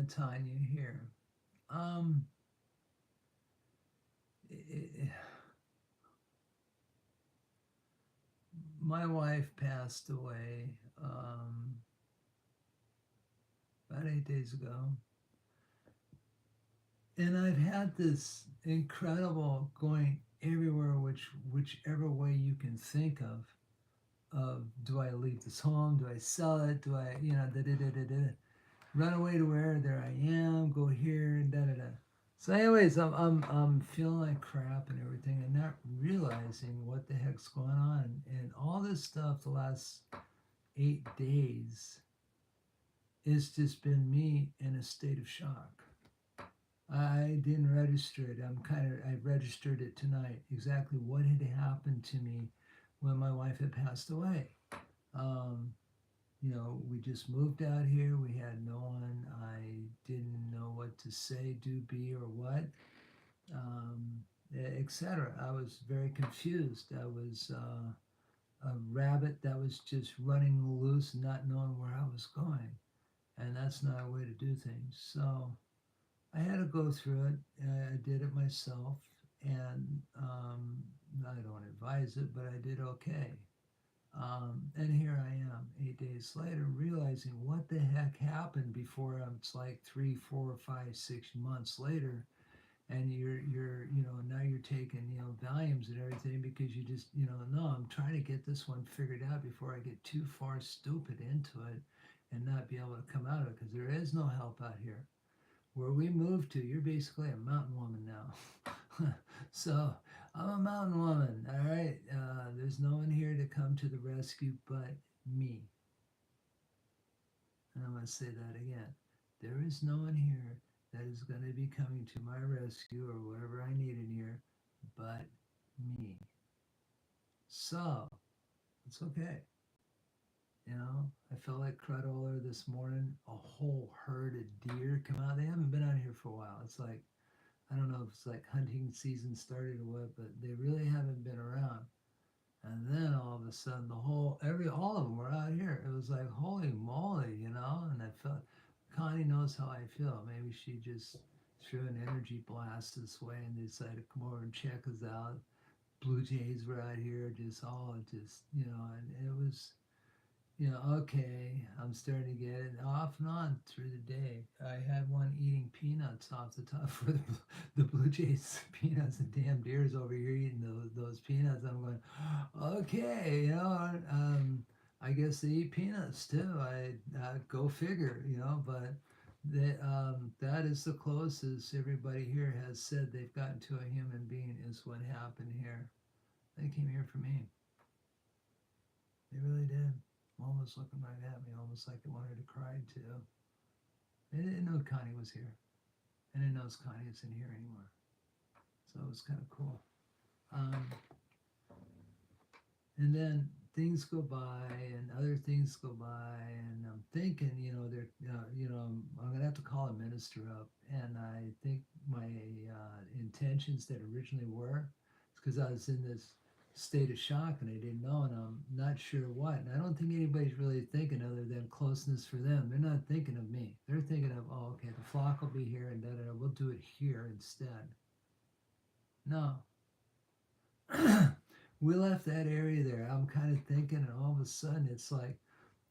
Tanya here. Um, i my wife passed away about 8 days ago, and I've had this incredible going everywhere, whichever way you can think of. Do I leave this home? Do I sell it? Do I, da da da da da, run away to where there I am? Go here and da da da. So, anyways, I'm feeling like crap and everything, and not realizing what the heck's going on, and all this stuff the last 8 days. It's just been me in a state of shock. I didn't register it. I registered it tonight, exactly what had happened to me when my wife had passed away. Um, we just moved out here. We had no one. I didn't know what to say, do, be, or what, um, etc. I was very confused. I was a rabbit that was just running loose, not knowing where I was going. And that's not a way to do things. So I had to go through it. I did it myself, and I don't advise it, but I did okay. And here I am, 8 days later, realizing what the heck happened before. It's like 3, 4, 5, 6 months later, and now you're taking Valiums and everything because you just no, I'm trying to get this one figured out before I get too far stupid into it and not be able to come out of it because there is no help out here where we moved to. You're basically a mountain woman now. So I'm a mountain woman. All right. There's no one here to come to the rescue but me. And I'm going to say that again. There is no one here that is going to be coming to my rescue or whatever I need in here but me. So it's okay. I felt like Crudola this morning. A whole herd of deer come out. They haven't been out here for a while. It's like, I don't know if it's like hunting season started or what, but they really haven't been around. And then all of a sudden, all of them were out here. It was like, holy moly. And I felt, Connie knows how I feel. Maybe she just threw an energy blast this way and they decided to come over and check us out. Blue Jays were out here, and it was, okay, I'm starting to get it off and on through the day. I had one eating peanuts off the top for the Blue Jays peanuts. The damn deer's over here eating those peanuts. I'm going, okay, I guess they eat peanuts too. I go figure, but that is the closest everybody here has said they've gotten to a human being is what happened here. They came here for me. They really did. Mom was looking right at me, almost like it wanted to cry too. They didn't know Connie was here, and it knows Connie isn't here anymore. So it was kind of cool. Um, and then things go by, and other things go by, and I'm thinking, I'm gonna have to call a minister up, and I think my intentions that originally were, because I was in this state of shock and I didn't know, and I'm not sure what. And I don't think anybody's really thinking other than closeness for them. They're not thinking of me. They're thinking of, oh, okay, the flock will be here and da da da. We'll do it here instead. No. We left that area there. I'm kind of thinking, and all of a sudden it's like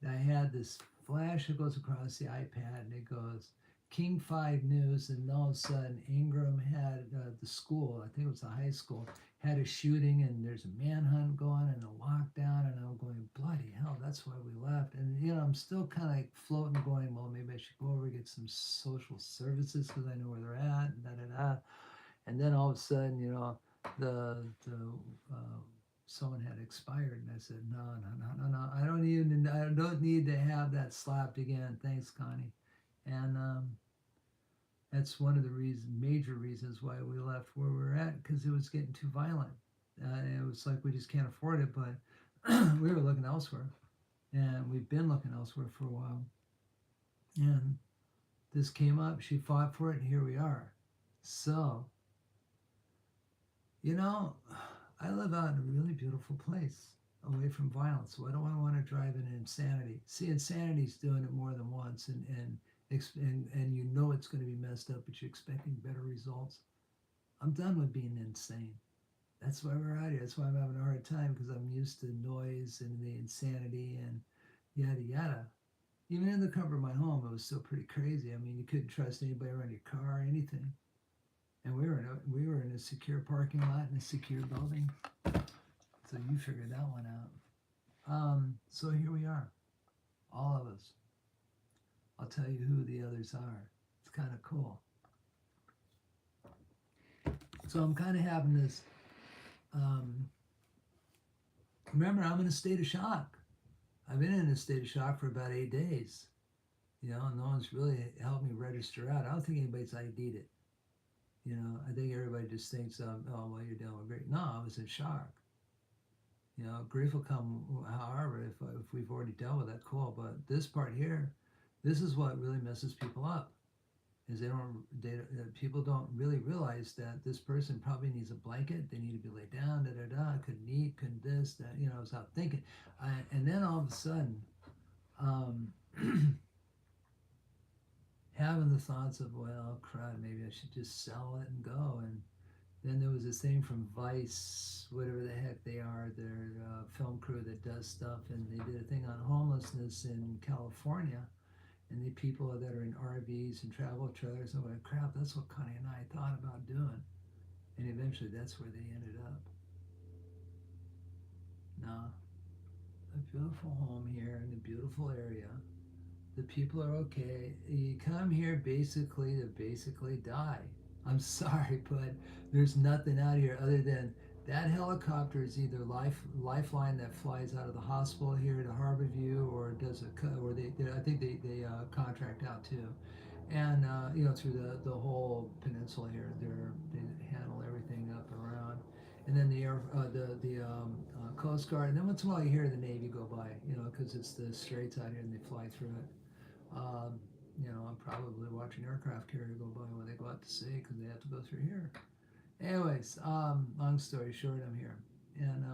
I had this flash that goes across the iPad and it goes King 5 News, and all of a sudden Ingram had the school, I think it was a high school, had a shooting and there's a manhunt going and a lockdown, and I'm going, bloody hell, that's why we left. And I'm still kind of like floating, going, well, maybe I should go over and get some social services because I know where they're at, and da da da. And then all of a sudden, the someone had expired, and I said, no, no, no, no, no, I don't need to have that slapped again. Thanks, Connie. And that's one of the major reasons why we left where we were at, because it was getting too violent. It was like we just can't afford it, but we were looking elsewhere, and we've been looking elsewhere for a while. And this came up. She fought for it, and here we are. So, I live out in a really beautiful place away from violence. Why do I want to drive into insanity? See, insanity's doing it more than once, and and you know it's going to be messed up, but you're expecting better results. I'm done with being insane. That's why we're out here. That's why I'm having a hard time because I'm used to noise and the insanity and yada yada. Even in the comfort of my home, it was still pretty crazy. I mean, you couldn't trust anybody around your car or anything. And we were in a secure parking lot in a secure building. So you figured that one out. So here we are, all of us. I'll tell you who the others are. It's kind of cool. So I'm kind of having this. Um, Remember, I'm in a state of shock. I've been in a state of shock for about 8 days. No one's really helped me register out. I don't think anybody's ID'd it. I think everybody just thinks, oh, well, you're dealing with grief. No, I was in shock. Grief will come, however, if we've already dealt with that, cool. But this part here, this is what really messes people up. Is people don't really realize that this person probably needs a blanket. They need to be laid down. Da da da. Couldn't eat. Couldn't this. That. I was out thinking, and then all of a sudden, um, having the thoughts of, well, crud, maybe I should just sell it and go. And then there was this thing from Vice, whatever the heck they are, their film crew that does stuff, and they did a thing on homelessness in California, and the people that are in RVs and travel trailers. And I went, crap, that's what Connie and I thought about doing, and eventually that's where they ended up. Now, a beautiful home here in a beautiful area. The people are okay. You come here basically to basically die. I'm sorry, but there's nothing out here other than that helicopter is either Lifeline that flies out of the hospital here to Harborview, or does or they I think they contract out too, and through the whole peninsula here, they handle everything up around, and then the air Coast Guard, and then once in a while you hear the Navy go by, because it's the straits out here and they fly through it. Um, I'm probably watching aircraft carrier go by when they go out to sea because they have to go through here. Anyways, long story short, I'm here. And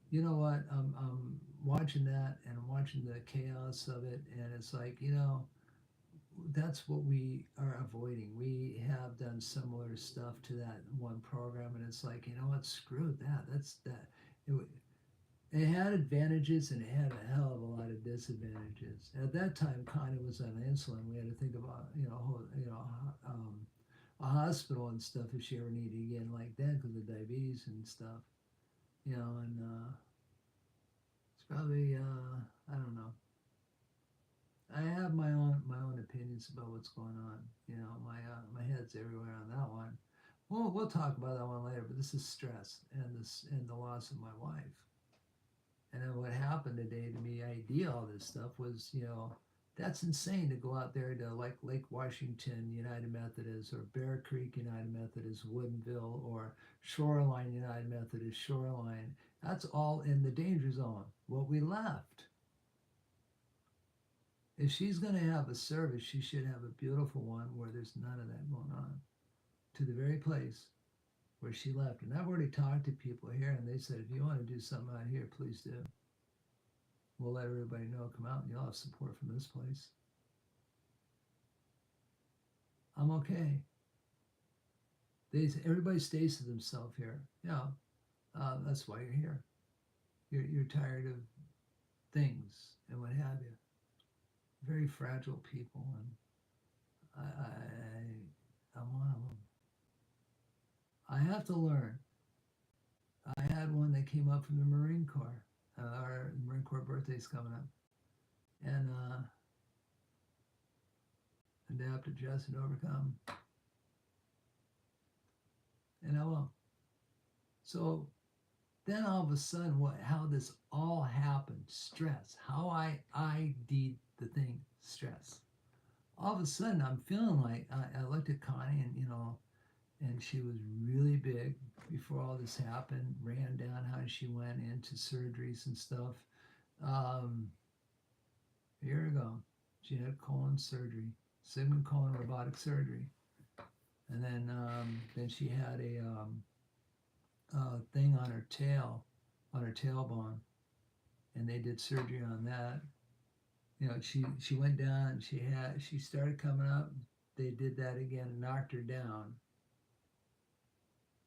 you know what? I'm watching that and I'm watching the chaos of it. And it's like, that's what we are avoiding. We have done similar stuff to that one program. And it's like, you know what? Screw that. That's that. It had advantages and it had a hell of a lot of disadvantages. At that time, Connie was on insulin. We had to think about, a hospital and stuff if she ever needed to get in like that because of diabetes and stuff. And it's probably, I don't know. I have my own opinions about what's going on. My head's everywhere on that one. We'll talk about that one later. But this is stress and the loss of my wife. And then what happened today to me, I did all this stuff was, that's insane to go out there to like Lake Washington United Methodist or Bear Creek United Methodist Woodinville or Shoreline United Methodist Shoreline. That's all in the danger zone. What we left. If she's going to have a service, she should have a beautiful one where there's none of that going on. To the very place where she left. And I've already talked to people here, and they said, if you want to do something out here, please do. We'll let everybody know, come out, and you'll have support from this place. I'm okay. Everybody stays to themselves here. Yeah, that's why you're here. You're tired of things and what have you. Very fragile people, and I'm one of them. I have to learn. I had one that came up from the Marine Corps. Our Marine Corps birthday's coming up. And adapt, adjust, and overcome. And I will. So then all of a sudden, how this all happened, stress, how I did the thing, stress. All of a sudden, I'm feeling like, I looked at Connie and she was really big before all this happened, ran down how she went into surgeries and stuff. A year ago, she had colon surgery, Sigmund colon robotic surgery. And then she had a thing on her tailbone, and they did surgery on that. she went down. She started coming up. They did that again and knocked her down.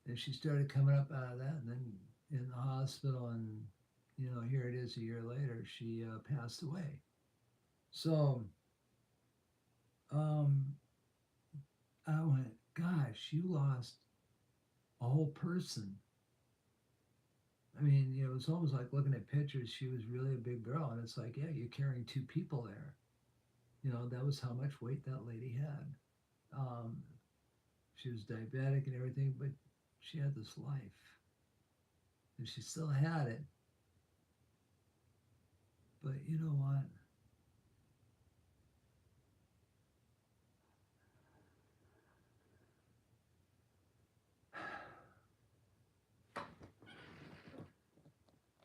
And she started coming up out of that, and then in the hospital, and here it is a year later. She passed away. So um, I went, gosh, you lost a whole person. I mean, it was almost like looking at pictures. She was really a big girl, and it's like, yeah, you're carrying two people there. That was how much weight that lady had. Um, she was diabetic and everything, but she had this life, and she still had it. But you know what?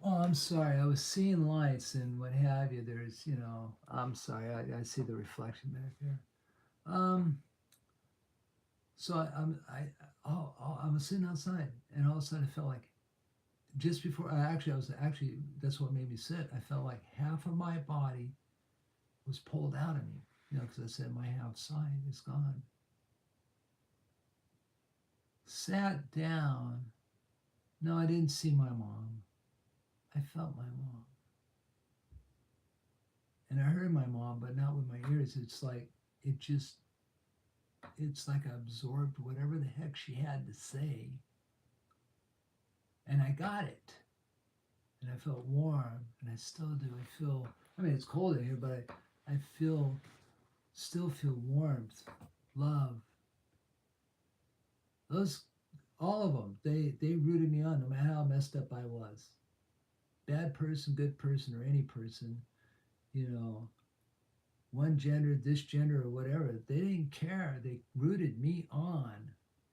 Oh, I'm sorry. I was seeing lights and what have you. I'm sorry. I see the reflection back there. Um, so I was sitting outside, and all of a sudden I felt like just before I was actually that's what made me sit. I felt like half of my body was pulled out of me, because I said my half side is gone. Sat down. No, I didn't see my mom. I felt my mom, and I heard my mom, but not with my ears. It just it's like I absorbed whatever the heck she had to say, and I got it. And I felt warm, and I still do. I mean, it's cold in here, but I still feel warmth, love. Those, all of them, they rooted me on, no matter how messed up I was. Bad person, good person, or any person, you know, one gender, this gender, or whatever. They didn't care. They rooted me on,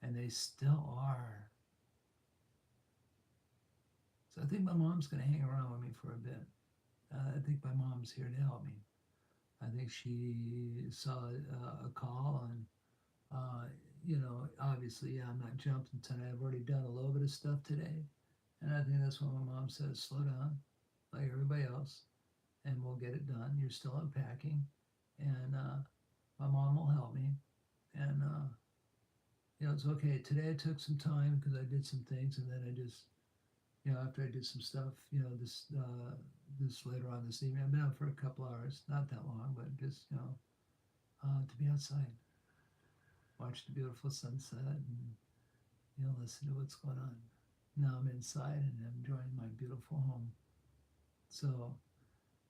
and they still are. So I think my mom's going to hang around with me for a bit. I think my mom's here to help me. I think she saw a call, and obviously, yeah, I'm not jumping tonight. I've already done a little bit of stuff today, and I think that's what my mom says. Slow down, like everybody else, and we'll get it done. You're still unpacking, and my mom will help me, and it's okay. Today I took some time because I did some things, and then I just after I did some stuff, this later on this evening, I've been out for a couple hours, not that long, but just to be outside, watch the beautiful sunset, and listen to what's going on. Now I'm inside and I'm enjoying my beautiful home. So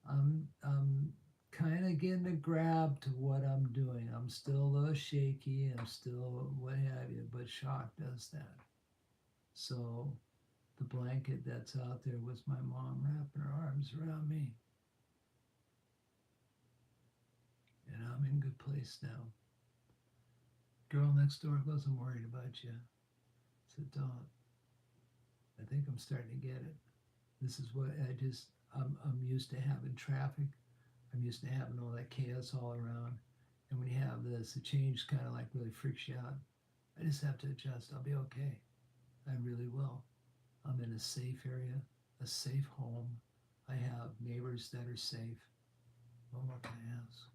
I'm kind of getting a grab to what I'm doing. I'm still a little shaky. I'm still what have you, but shock does that. So the blanket that's out there was my mom wrapping her arms around me, and I'm in a good place now. Girl next door goes, "I'm worried about you." I said, "Don't." I think I'm starting to get it. This is what I'm used to having traffic. I'm used to having all that chaos all around. And when you have this, the change kind of like really freaks you out. I just have to adjust. I'll be okay. I really will. I'm in a safe area, a safe home. I have neighbors that are safe. What more can I ask?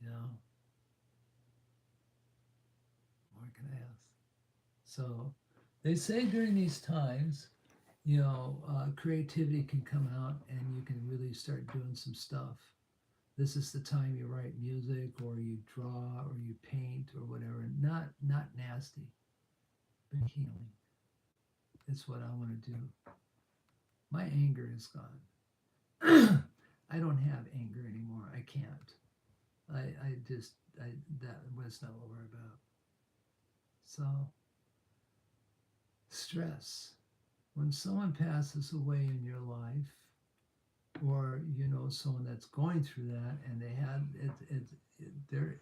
You know, what more can I ask? So they say during these times, creativity can come out and you can really start doing some stuff. This is the time you write music or you draw or you paint or whatever. Not nasty, but healing. It's what I want to do. My anger is gone. I don't have anger anymore. I can't. I just that was not what we're about. So stress. When someone passes away in your life, or someone that's going through that, and they had they're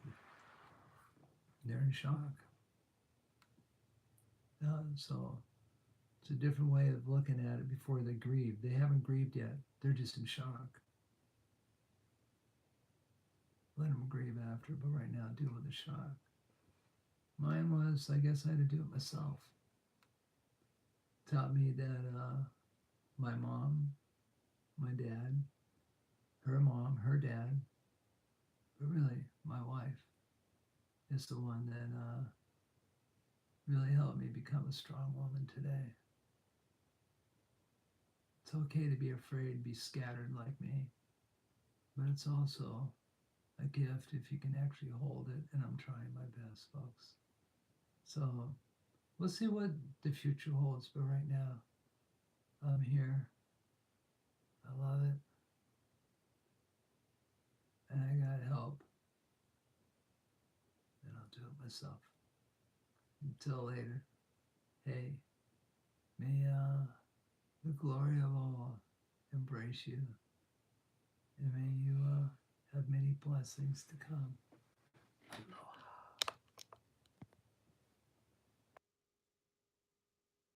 in shock. So it's a different way of looking at it before they grieve. They haven't grieved yet. They're just in shock. Let them grieve after, but right now deal with the shock. Mine was, I guess I had to do it myself. Taught me that my mom, my dad, her mom, her dad, but really my wife is the one that really helped me become a strong woman today. It's okay to be afraid, be scattered like me, but it's also a gift if you can actually hold it, and I'm trying my best, folks. So we'll see what the future holds, but right now I'm here. I love it, and I got help, and I'll do it myself. Until later, hey, may the glory of all embrace you, and may you have many blessings to come.